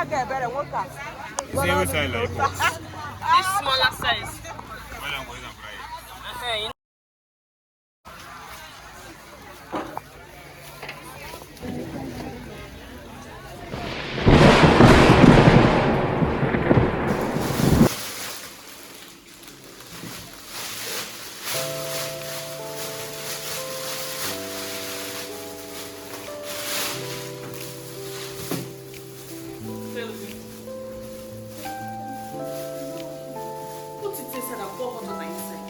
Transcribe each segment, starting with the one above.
Same size like box. This smaller size. Put it inside and pour hot water inside.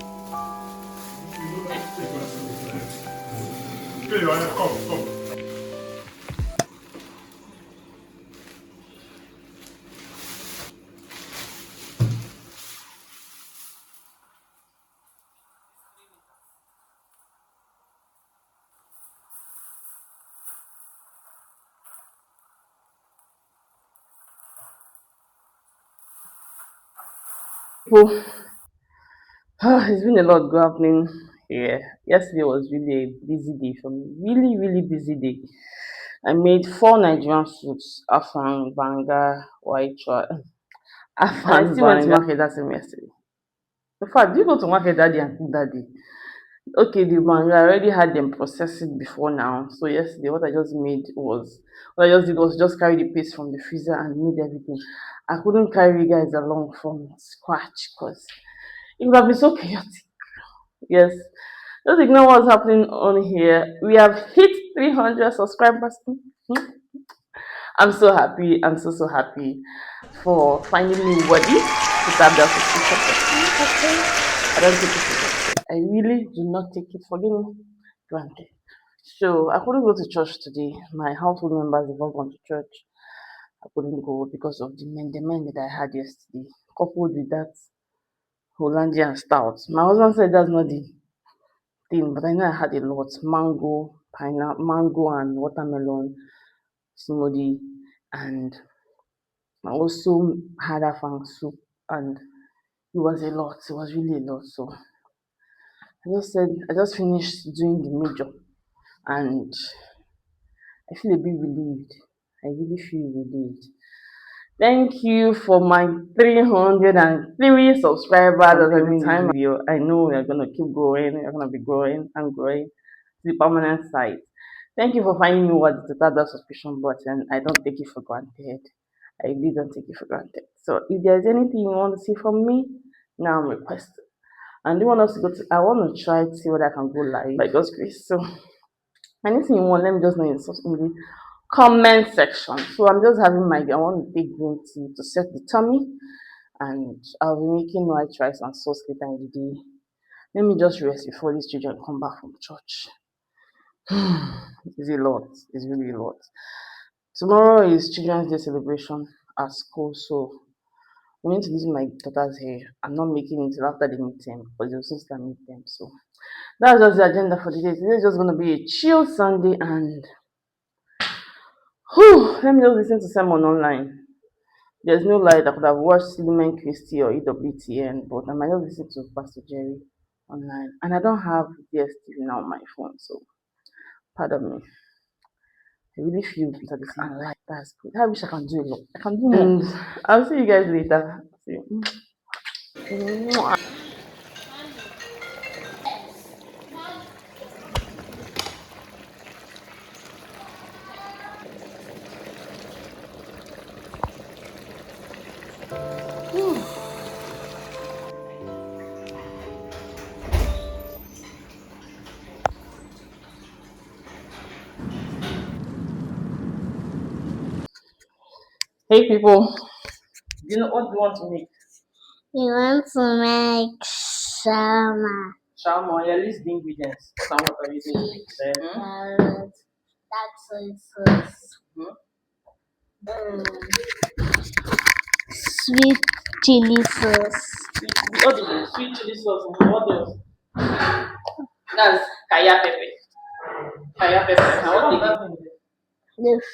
Come. People, it's been a lot happening here. Yesterday was really a busy day for me. Really, really busy day. I made 4 Nigerian foods: afang, banga, white rice. I still went to market that same yesterday. In fact, do you go to market that day and cook that day? Okay, the banga, I already had them process it before now. So yesterday, what I just did was just carry the paste from the freezer and made everything. I couldn't carry you guys along from scratch because it would have been so chaotic. Yes, just ignore what's happening on here. We have hit 300 subscribers. I'm so happy. I'm so happy for finding me worthy to serve that subscription. I don't take it for granted. I really do not take it for granted. So I couldn't go to church today. My household members have all gone to church. I couldn't go because of the men that I had yesterday, coupled with that Hollandian stout. My husband said that's not the thing, but I know I had a lot: mango, pineapple, mango and watermelon, smoothie, and I also had afang soup, and it was a lot. It was really a lot. So I just finished doing the major, and I feel a bit relieved. I really feel relieved. Thank you for my 303 subscribers at every time video. I know we are gonna keep growing. We're gonna be growing and growing to the permanent site. Thank you for finding me what to tap that subscription button. I don't take it for granted. I really don't take it for granted. So if there's anything you want to see from me, now I'm requesting. And you want us to go to, I want to try to see whether I can go live by God's grace. So anything you want, let me just know in the comment section. So I'm just having I want to take green tea to set the tummy, and I'll be making white rice and sauce later in the day. Let me just rest before these children come back from church. It's a lot. It's really a lot. Tomorrow is Children's Day celebration at school, so I'm going to use my daughter's hair. I'm not making it until after the midterm because they'll soon start midterm. So that's just the agenda for the day. Today's just gonna be a chill Sunday, and let me just listen to sermon online. There's no light. I could have watched Lumen Christi or EWTN, but I might just listen to Pastor Jerry online. And I don't have DSTV now on my phone, so pardon me. I really feel that this and like that's good. I wish I can do a lot. I can do more. And I'll see you guys later. See you. Hey people, do you know what do you want to make? We want to make shawarma. Shawarma, yeah, list the ingredients. What and what are you using to make them? Carrot, that soy sauce, sweet chili sauce. What is it? Sweet chili sauce and what else? That's kaya pepper. Kaya pepper. And what again? This.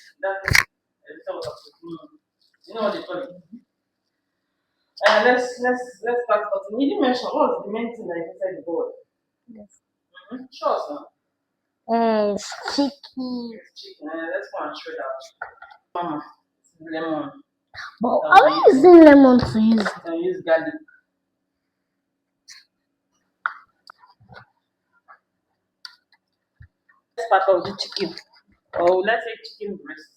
You know what they call it? Let's start. You didn't mention what was the main thing that is inside the bowl. Yes. Sure, sir. Chicken. Chicken. Let's go and shred out. Mama, lemon. But are we using lemon to use? Can use garlic. Part of the chicken. Oh, let's say chicken breast.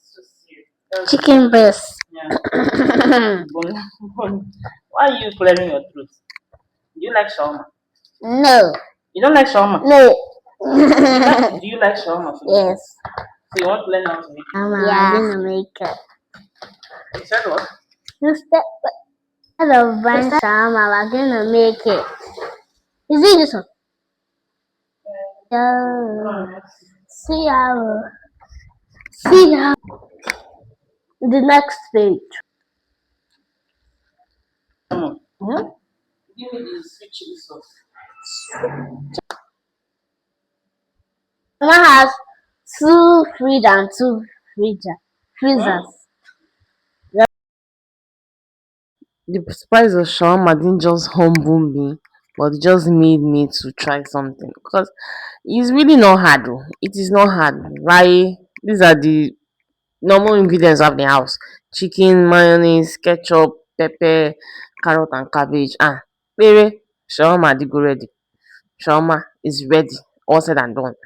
Chicken breast. Yeah. Why are you clearing your throat? Do you like shawarma? No. You don't like shawarma? No. Do you like shawarma? Yes. So you want to learn how to make it? I'm gonna make it. You said what? Instead of buying shawarma, we're gonna make it. Is it this one? Yeah. See how the next page. Hmm? Give me the sweet chili sauce. Mama has two fridge and two freezers. The price of shawarma didn't just humble me, but it just made me to try something because it's really not hard. Oh. It is not hard. Right? These are the normal ingredients of the house: chicken, mayonnaise, ketchup, pepper, carrot, and cabbage. Baby, shawarma dey go ready. Shawarma is ready, all said and done.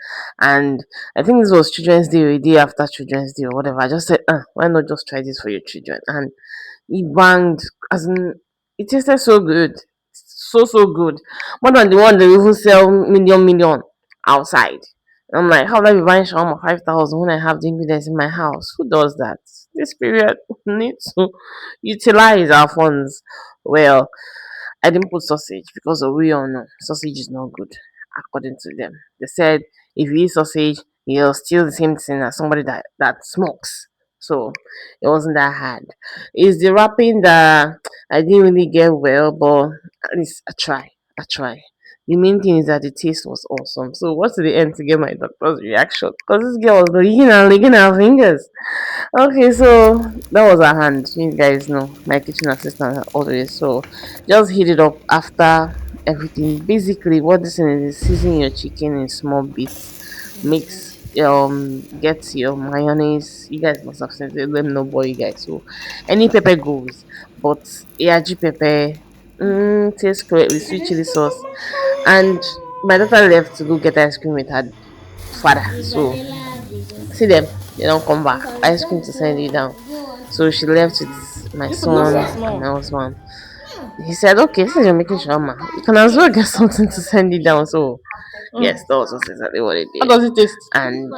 And I think this was Children's Day or a day after Children's Day or whatever. I just said, why not just try this for your children? And it banged, as in, it tasted so good, so good, more than the one they even sell million outside. I'm like, how would I be buying shawarma 5,000 when I have the ingredients in my house? Who does that? This period needs to utilize our funds well. I didn't put sausage because we all know sausage is not good, according to them. They said if you eat sausage, you'll steal the same thing as somebody that smokes. So it wasn't that hard. It's the wrapping that I didn't really get well, but at least I try. I try. The main thing is that the taste was awesome. So what's the end to get my doctor's reaction? Because this girl was licking her fingers. Okay, so that was her hand. You guys know my kitchen assistant always. So just heat it up after everything. Basically, what this is season your chicken in small bits. Mix get your mayonnaise. You guys must have seen it. Let me know, boy, you guys. So any pepper goes, but yaji pepper. Tastes great with sweet chili sauce. And my daughter left to go get ice cream with her father. So see them, they don't come back. Ice cream to send you down. So she left with my son and my husband. He said, okay, since you're making shawarma, you can as well get something to send it down. So yes, that was just exactly what it did. How does it taste? And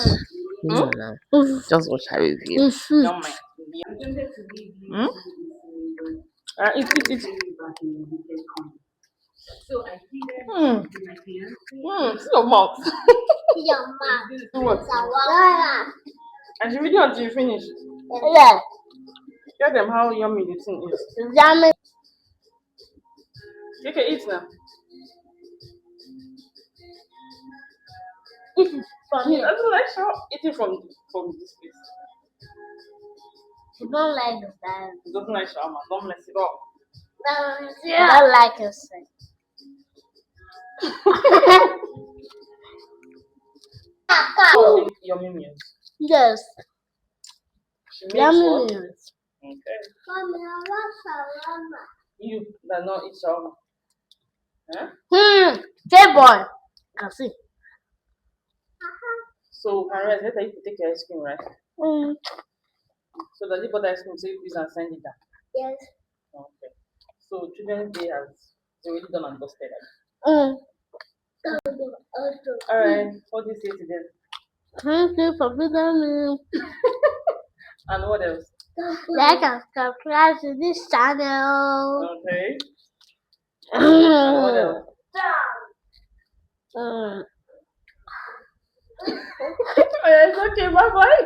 you know now, just watch her review. Don't mind. Hmm? It. See your mouth. What? And the video until you finish. Yeah. Tell them how yummy the thing is. Yummy. You can eat now. From He doesn't like eating from this place. You don't like the style. He doesn't like shawarma. Don't mess it up. Yeah. I don't like it. Yummy meals. Yes. She makes Yummy what? meals. Okay. Mommy, I want shawarma. You that not eat shawarma. Huh? Hey boy. Can see. So Harriet, later you take your ice cream, right? So does he bought ice cream so you please and send it down? Yes. Okay. So Children's Day has already done and dusted. Alright, what do you say to them? Thank you for being me. And what else? Like and subscribe to this channel. Okay. And what else? Mm. It's okay, bye bye.